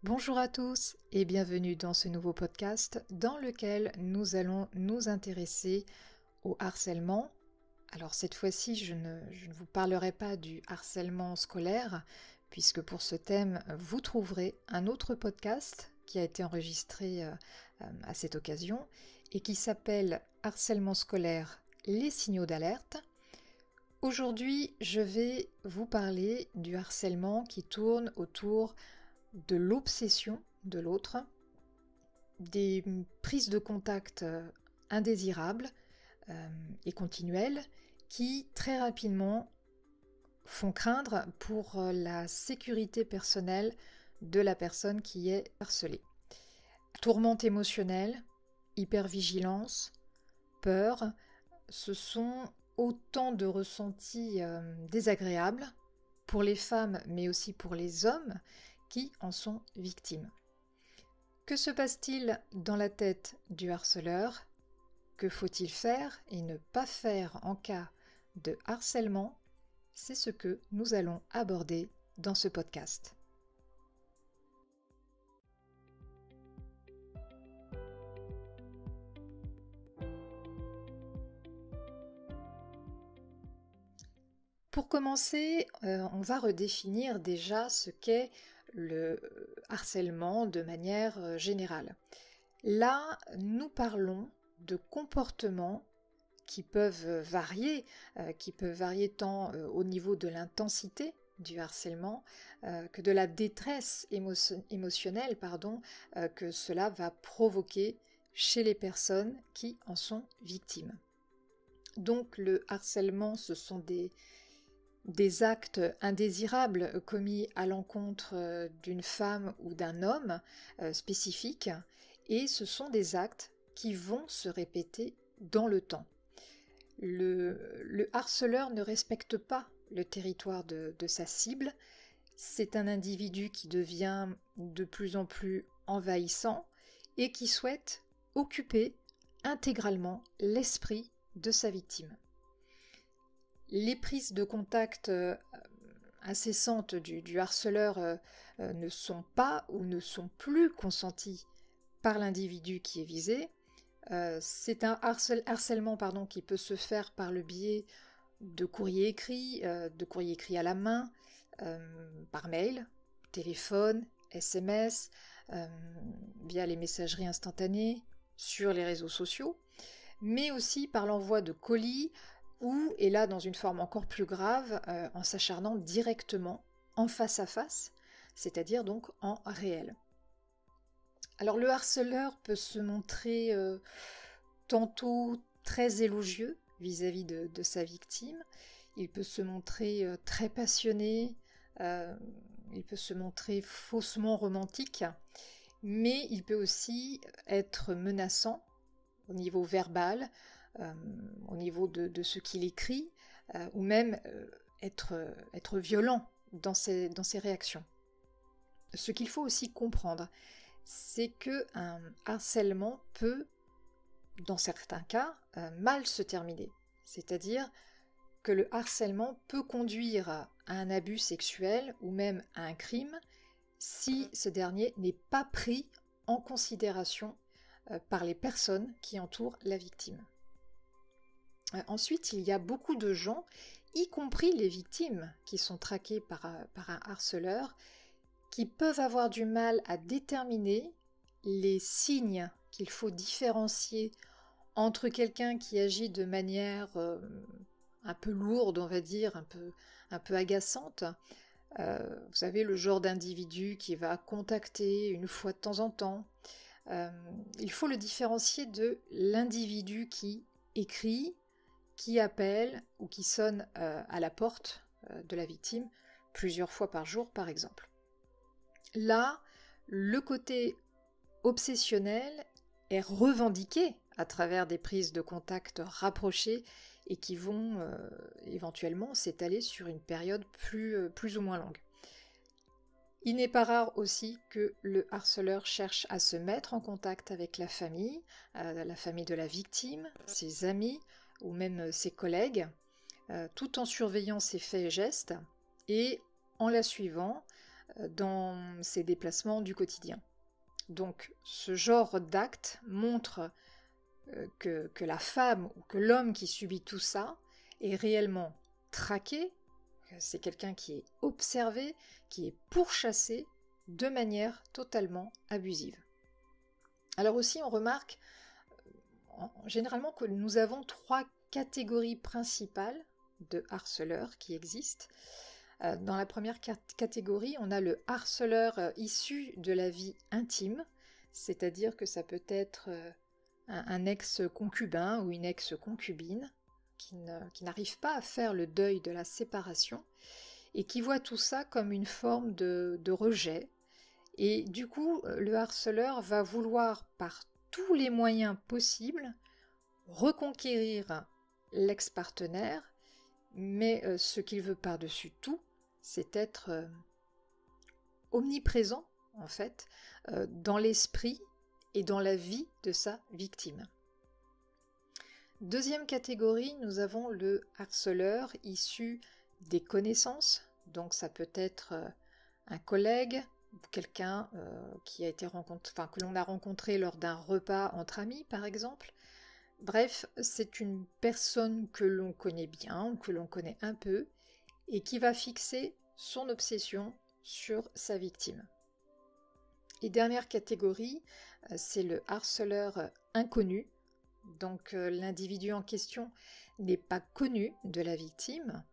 Bonjour à tous et bienvenue dans ce nouveau podcast dans lequel nous allons nous intéresser au harcèlement. Alors cette fois-ci, je ne vous parlerai pas du harcèlement scolaire puisque pour ce thème, vous trouverez un autre podcast qui a été enregistré à cette occasion et qui s'appelle Harcèlement scolaire, les signaux d'alerte. Aujourd'hui, je vais vous parler du harcèlement qui tourne autour de l'obsession de l'autre, des prises de contact indésirables et continuelles qui très rapidement font craindre pour la sécurité personnelle de la personne qui est harcelée. Tourmente émotionnelle, hypervigilance, peur, ce sont autant de ressentis désagréables pour les femmes mais aussi pour les hommes qui en sont victimes. Que se passe-t-il dans la tête du harceleur? Que faut-il faire et ne pas faire en cas de harcèlement? C'est ce que nous allons aborder dans ce podcast. Pour commencer, on va redéfinir déjà ce qu'est le harcèlement de manière générale. Là, nous parlons de comportements qui peuvent varier tant au niveau de l'intensité du harcèlement que de la détresse émotionnelle que cela va provoquer chez les personnes qui en sont victimes. Donc le harcèlement, ce sont des actes indésirables commis à l'encontre d'une femme ou d'un homme spécifique, et ce sont des actes qui vont se répéter dans le temps. Le harceleur ne respecte pas le territoire de sa cible, c'est un individu qui devient de plus en plus envahissant et qui souhaite occuper intégralement l'esprit de sa victime. Les prises de contact incessantes du harceleur ne sont pas ou ne sont plus consenties par l'individu qui est visé. C'est un harcèlement qui peut se faire par le biais de courriers écrits à la main, par mail, téléphone, SMS, via les messageries instantanées, sur les réseaux sociaux, mais aussi par l'envoi de colis, ou, et là dans une forme encore plus grave, en s'acharnant directement en face à face, c'est-à-dire donc en réel. Alors le harceleur peut se montrer tantôt très élogieux vis-à-vis de sa victime, il peut se montrer très passionné, il peut se montrer faussement romantique, mais il peut aussi être menaçant au niveau verbal, au niveau de ce qu'il écrit, ou même être violent dans ses réactions. Ce qu'il faut aussi comprendre, c'est qu'un harcèlement peut, dans certains cas, mal se terminer. C'est-à-dire que le harcèlement peut conduire à un abus sexuel ou même à un crime si ce dernier n'est pas pris en considération par les personnes qui entourent la victime. Ensuite, il y a beaucoup de gens, y compris les victimes qui sont traquées par un harceleur, qui peuvent avoir du mal à déterminer les signes qu'il faut différencier entre quelqu'un qui agit de manière un peu lourde, on va dire, un peu agaçante. Vous savez, le genre d'individu qui va contacter une fois de temps en temps. Il faut le différencier de l'individu qui écrit, qui appelle ou qui sonne à la porte de la victime plusieurs fois par jour, par exemple. Là, le côté obsessionnel est revendiqué à travers des prises de contact rapprochées et qui vont éventuellement s'étaler sur une période plus ou moins longue. Il n'est pas rare aussi que le harceleur cherche à se mettre en contact avec la famille de la victime, ses amis ou même ses collègues, tout en surveillant ses faits et gestes et en la suivant dans ses déplacements du quotidien. Donc ce genre d'acte montre que la femme ou que l'homme qui subit tout ça est réellement traqué, c'est quelqu'un qui est observé, qui est pourchassé de manière totalement abusive. Alors aussi, on remarque généralement que nous avons 3 catégories principales de harceleurs qui existent. Dans la première catégorie, on a le harceleur issu de la vie intime, c'est-à-dire que ça peut être un ex-concubin ou une ex-concubine qui n'arrive pas à faire le deuil de la séparation et qui voit tout ça comme une forme de rejet. Et du coup, le harceleur va vouloir par tous les moyens possibles reconquérir l'ex-partenaire, mais ce qu'il veut par-dessus tout, c'est être omniprésent, en fait, dans l'esprit et dans la vie de sa victime. Deuxième catégorie, nous avons le harceleur issu des connaissances, donc ça peut être un collègue, quelqu'un qui a été que l'on a rencontré lors d'un repas entre amis par exemple. Bref, c'est une personne que l'on connaît bien ou que l'on connaît un peu et qui va fixer son obsession sur sa victime. Et dernière catégorie, c'est le harceleur inconnu. Donc l'individu en question n'est pas connu de la victime,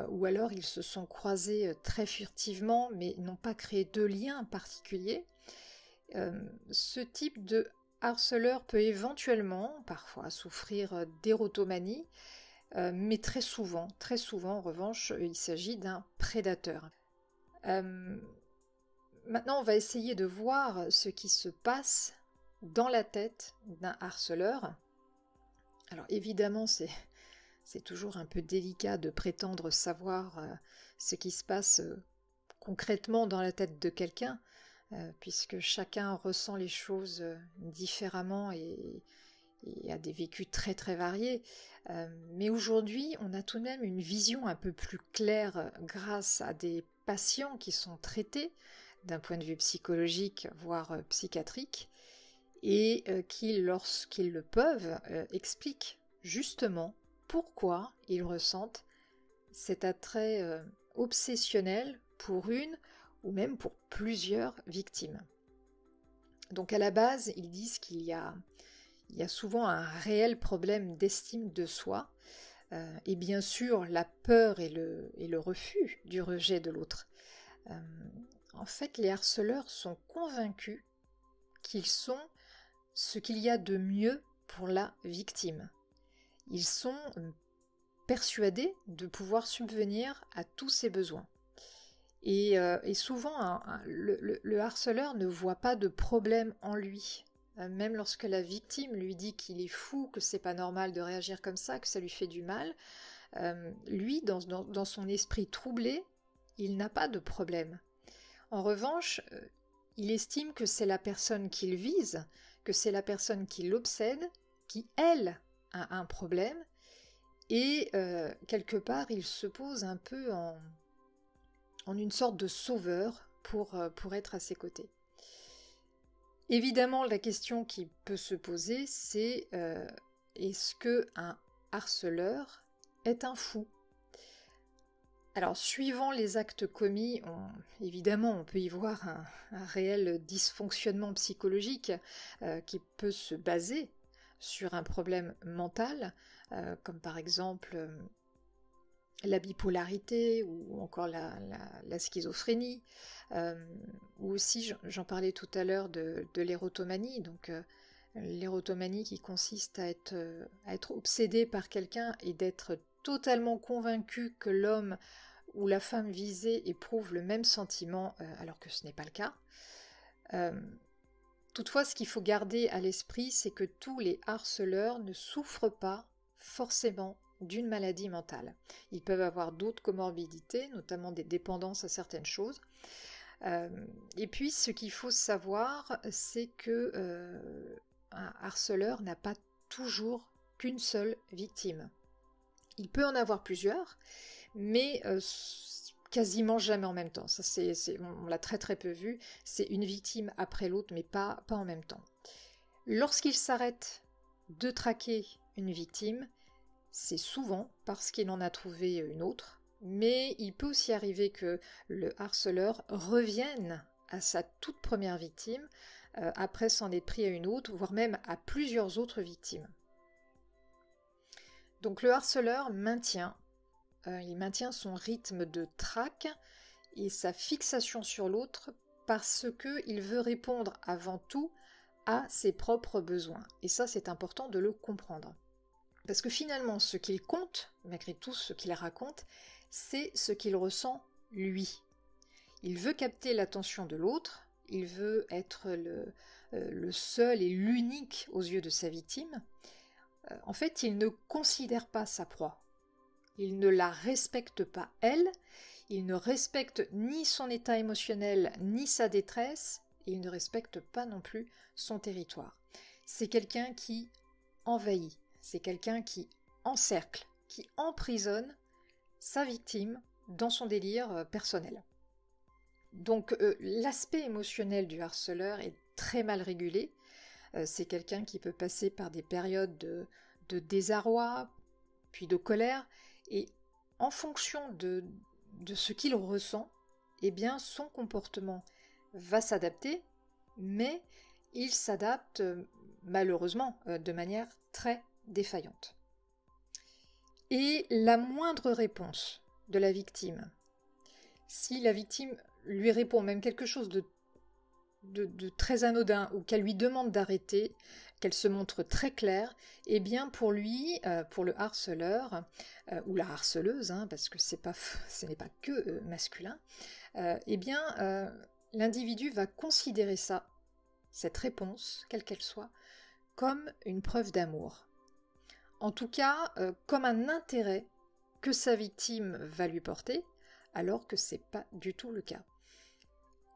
ou alors ils se sont croisés très furtivement mais n'ont pas créé de lien particulier. Ce type de harceleur peut éventuellement, parfois, souffrir d'érotomanie, mais très souvent, en revanche, il s'agit d'un prédateur. Maintenant, on va essayer de voir ce qui se passe dans la tête d'un harceleur. Alors évidemment, c'est toujours un peu délicat de prétendre savoir ce qui se passe concrètement dans la tête de quelqu'un, puisque chacun ressent les choses différemment et a des vécus très très variés. Mais aujourd'hui, on a tout de même une vision un peu plus claire grâce à des patients qui sont traités d'un point de vue psychologique, voire psychiatrique, et qui, lorsqu'ils le peuvent, expliquent justement pourquoi ils ressentent cet attrait obsessionnel pour une ou même pour plusieurs victimes. Donc à la base, ils disent qu'il y a souvent un réel problème d'estime de soi, et bien sûr la peur et le refus du rejet de l'autre. En fait, les harceleurs sont convaincus qu'ils sont ce qu'il y a de mieux pour la victime. Ils sont persuadés de pouvoir subvenir à tous ses besoins. Et souvent, le harceleur ne voit pas de problème en lui. Même lorsque la victime lui dit qu'il est fou, que c'est pas normal de réagir comme ça, que ça lui fait du mal, lui, dans son esprit troublé, il n'a pas de problème. En revanche, il estime que c'est la personne qu'il vise, que c'est la personne qui l'obsède, qui, elle, a un problème, et quelque part, il se pose un peu en une sorte de sauveur pour être à ses côtés. Évidemment, la question qui peut se poser, c'est est-ce qu'un harceleur est un fou ? Alors, suivant les actes commis, évidemment, on peut y voir un réel dysfonctionnement psychologique qui peut se baser sur un problème mental, comme par exemple la bipolarité ou encore la schizophrénie, ou aussi, j'en parlais tout à l'heure, de l'érotomanie, donc l'érotomanie qui consiste à être obsédé par quelqu'un et d'être totalement convaincu que l'homme ou la femme visée éprouve le même sentiment alors que ce n'est pas le cas. Toutefois, ce qu'il faut garder à l'esprit, c'est que tous les harceleurs ne souffrent pas forcément d'une maladie mentale. Ils peuvent avoir d'autres comorbidités, notamment des dépendances à certaines choses. Et puis, ce qu'il faut savoir, c'est que un harceleur n'a pas toujours qu'une seule victime. Il peut en avoir plusieurs, mais quasiment jamais en même temps. Ça, on l'a très très peu vu. C'est une victime après l'autre, mais pas en même temps. Lorsqu'il s'arrête de traquer une victime, c'est souvent parce qu'il en a trouvé une autre, mais il peut aussi arriver que le harceleur revienne à sa toute première victime après s'en être pris à une autre, voire même à plusieurs autres victimes. Donc le harceleur il maintient son rythme de traque et sa fixation sur l'autre parce qu'il veut répondre avant tout à ses propres besoins. Et ça, c'est important de le comprendre. Parce que finalement, ce qu'il compte, malgré tout ce qu'il raconte, c'est ce qu'il ressent lui. Il veut capter l'attention de l'autre, il veut être le seul et l'unique aux yeux de sa victime. En fait, il ne considère pas sa proie. Il ne la respecte pas elle, il ne respecte ni son état émotionnel, ni sa détresse, et il ne respecte pas non plus son territoire. C'est quelqu'un qui envahit, c'est quelqu'un qui encercle, qui emprisonne sa victime dans son délire personnel. Donc l'aspect émotionnel du harceleur est très mal régulé. C'est quelqu'un qui peut passer par des périodes de désarroi, puis de colère, et en fonction de ce qu'il ressent, eh bien son comportement va s'adapter, mais il s'adapte malheureusement de manière très défaillante. Et la moindre réponse de la victime, si la victime lui répond même quelque chose de très anodin ou qu'elle lui demande d'arrêter, qu'elle se montre très claire, eh bien pour lui, pour le harceleur ou la harceleuse, parce que ce n'est pas que masculin, eh bien l'individu va considérer cette réponse, quelle qu'elle soit, comme une preuve d'amour. En tout cas, comme un intérêt que sa victime va lui porter, alors que ce n'est pas du tout le cas.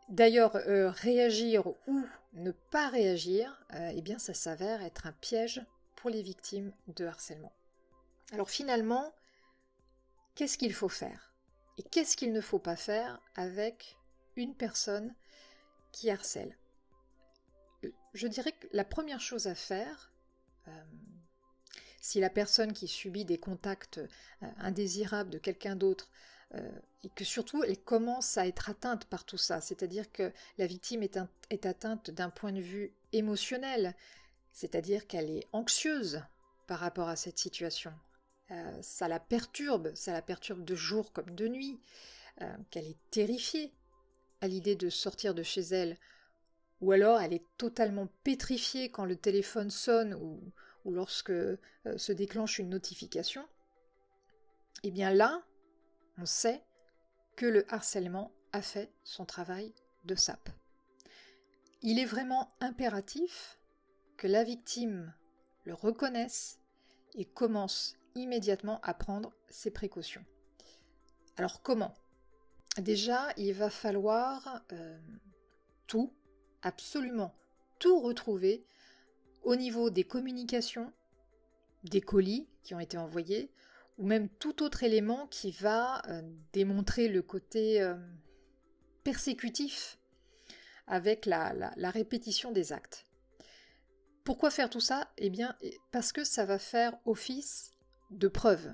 D'ailleurs, réagir ou ne pas réagir, eh bien, ça s'avère être un piège pour les victimes de harcèlement. Alors finalement, qu'est-ce qu'il faut faire? Et qu'est-ce qu'il ne faut pas faire avec une personne qui harcèle? Je dirais que la première chose à faire, si la personne qui subit des contacts indésirables de quelqu'un d'autre, et que surtout elle commence à être atteinte par tout ça, c'est-à-dire que la victime est atteinte d'un point de vue émotionnel, c'est-à-dire qu'elle est anxieuse par rapport à cette situation. Ça la perturbe de jour comme de nuit, qu'elle est terrifiée à l'idée de sortir de chez elle, ou alors elle est totalement pétrifiée quand le téléphone sonne ou lorsque se déclenche une notification. Et bien là, on sait que le harcèlement a fait son travail de sape. Il est vraiment impératif que la victime le reconnaisse et commence immédiatement à prendre ses précautions. Alors comment? Déjà, il va falloir absolument tout retrouver au niveau des communications, des colis qui ont été envoyés, ou même tout autre élément qui va démontrer le côté persécutif avec la répétition des actes. Pourquoi faire tout ça? Eh bien, parce que ça va faire office de preuves.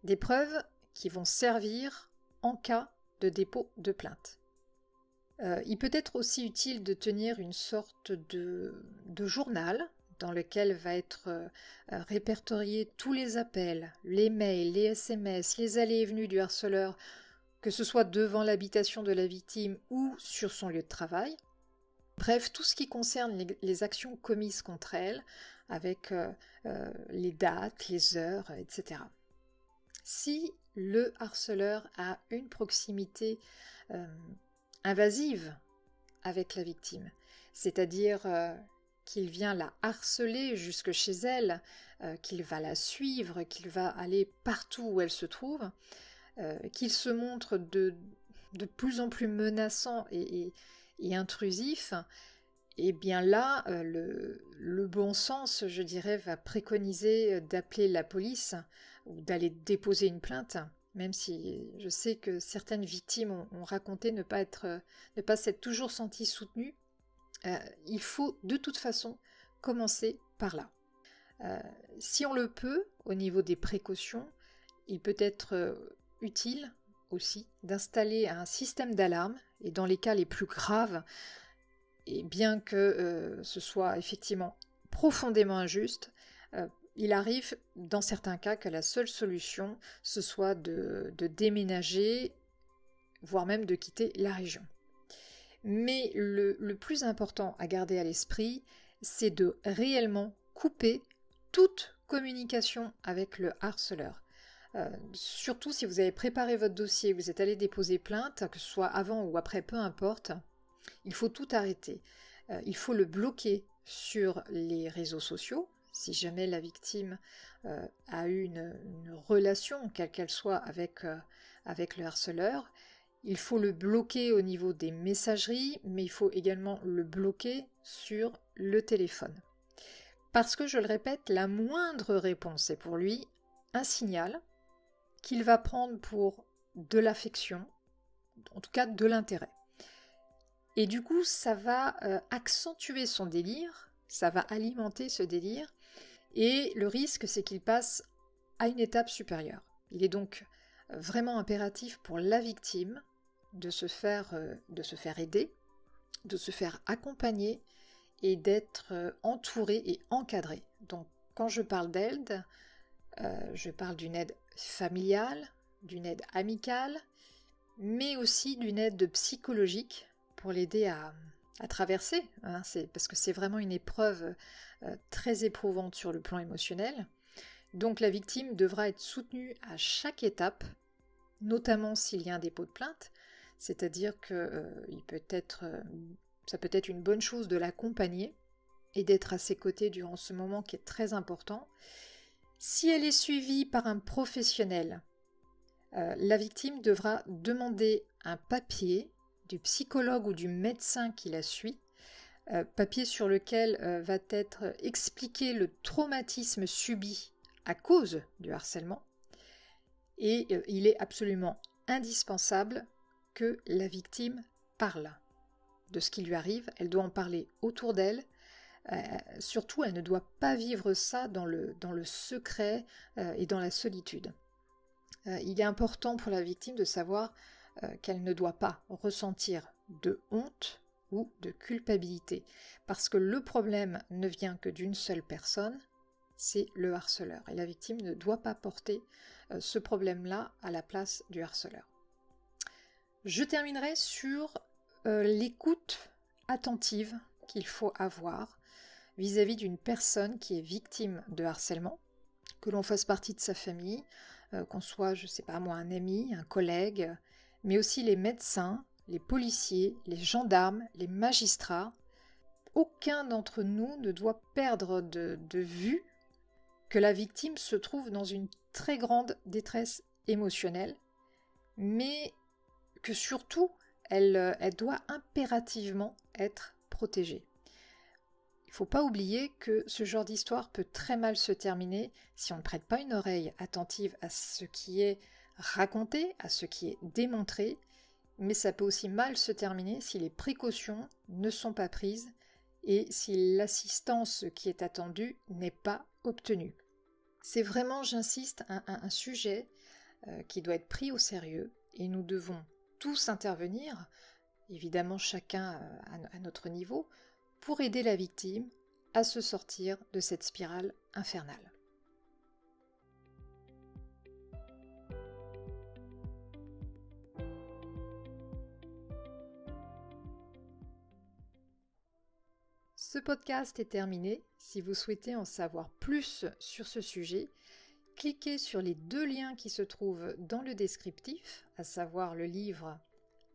Des preuves qui vont servir en cas de dépôt de plainte. Il peut être aussi utile de tenir une sorte de journal dans lequel va être répertoriés tous les appels, les mails, les SMS, les allées et venues du harceleur, que ce soit devant l'habitation de la victime ou sur son lieu de travail. Bref, tout ce qui concerne les actions commises contre elle, avec les dates, les heures, etc. Si le harceleur a une proximité invasive avec la victime, c'est-à-dire qu'il vient la harceler jusque chez elle, qu'il va la suivre, qu'il va aller partout où elle se trouve, qu'il se montre de plus en plus menaçant et intrusif, et bien là, le bon sens, je dirais, va préconiser d'appeler la police ou d'aller déposer une plainte même si je sais que certaines victimes ont raconté ne pas s'être toujours senties soutenues, il faut de toute façon commencer par là. Si on le peut, au niveau des précautions, il peut être utile aussi d'installer un système d'alarme, et dans les cas les plus graves, et bien que ce soit effectivement profondément injuste, il arrive dans certains cas que la seule solution, ce soit de déménager, voire même de quitter la région. Mais le plus important à garder à l'esprit, c'est de réellement couper toute communication avec le harceleur. Surtout si vous avez préparé votre dossier, vous êtes allé déposer plainte, que ce soit avant ou après, peu importe, il faut tout arrêter. Il faut le bloquer sur les réseaux sociaux. Si jamais la victime a eu une relation, quelle qu'elle soit, avec le harceleur, il faut le bloquer au niveau des messageries, mais il faut également le bloquer sur le téléphone. Parce que, je le répète, la moindre réponse est pour lui un signal qu'il va prendre pour de l'affection, en tout cas de l'intérêt. Et du coup, ça va accentuer son délire, ça va alimenter ce délire, et le risque, c'est qu'il passe à une étape supérieure. Il est donc vraiment impératif pour la victime de se faire aider, de se faire accompagner et d'être entourée et encadrée. Donc, quand je parle d'aide, je parle d'une aide familiale, d'une aide amicale, mais aussi d'une aide psychologique pour l'aider à traverser, parce que c'est vraiment une épreuve très éprouvante sur le plan émotionnel. Donc la victime devra être soutenue à chaque étape, notamment s'il y a un dépôt de plainte, c'est-à-dire que ça peut être une bonne chose de l'accompagner et d'être à ses côtés durant ce moment qui est très important. Si elle est suivie par un professionnel, la victime devra demander un papier du psychologue ou du médecin qui la suit, papier sur lequel va être expliqué le traumatisme subi à cause du harcèlement. Et il est absolument indispensable que la victime parle de ce qui lui arrive. Elle doit en parler autour d'elle. Surtout, elle ne doit pas vivre ça dans le secret et dans la solitude. Il est important pour la victime de savoir qu'elle ne doit pas ressentir de honte ou de culpabilité, parce que le problème ne vient que d'une seule personne, c'est le harceleur, et la victime ne doit pas porter ce problème-là à la place du harceleur. Je terminerai sur l'écoute attentive qu'il faut avoir vis-à-vis d'une personne qui est victime de harcèlement, que l'on fasse partie de sa famille, qu'on soit, je ne sais pas moi, un ami, un collègue, mais aussi les médecins, les policiers, les gendarmes, les magistrats. Aucun d'entre nous ne doit perdre de vue que la victime se trouve dans une très grande détresse émotionnelle, mais que surtout, elle doit impérativement être protégée. Il ne faut pas oublier que ce genre d'histoire peut très mal se terminer si on ne prête pas une oreille attentive à ce qui est raconté, à ce qui est démontré, mais ça peut aussi mal se terminer si les précautions ne sont pas prises et si l'assistance qui est attendue n'est pas obtenue. C'est vraiment, j'insiste, un sujet qui doit être pris au sérieux et nous devons tous intervenir, évidemment chacun à notre niveau, pour aider la victime à se sortir de cette spirale infernale. Ce podcast est terminé. Si vous souhaitez en savoir plus sur ce sujet, cliquez sur les 2 liens qui se trouvent dans le descriptif, à savoir le livre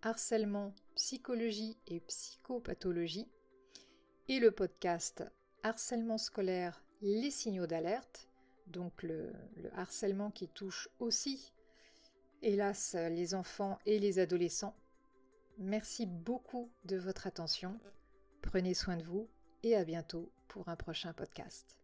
Harcèlement, psychologie et psychopathologie et le podcast Harcèlement scolaire, les signaux d'alerte, donc le harcèlement qui touche aussi, hélas, les enfants et les adolescents. Merci beaucoup de votre attention. Prenez soin de vous et à bientôt pour un prochain podcast.